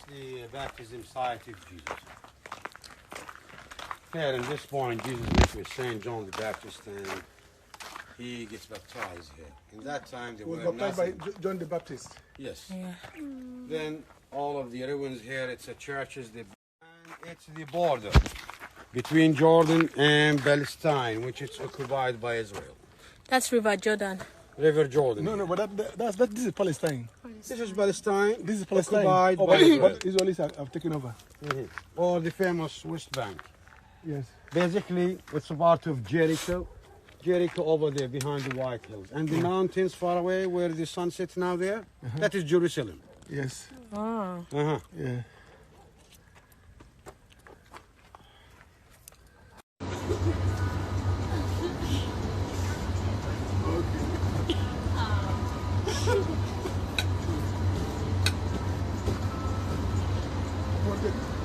the baptism site of Jesus. Here in this point, Jesus met with Saint John the Baptist, and he gets baptized here. In that time, they He was were baptized nothing. by John the Baptist. Yes. Yeah. Then all of the ruins here, it's a churches, and it's the border between Jordan and Palestine, which is occupied by Israel. That's River Jordan. River Jordan. No, but this is Palestine. This is Palestine. This is Palestine. Occupied by but Israel. Israelis have taken over. Or the famous West Bank. Yes. Basically, it's a part of Jericho. Jericho over there behind the White Hills. And the mountains far away where the sun sets now there, that is Jerusalem. Yes. Oh. Yeah. Okay.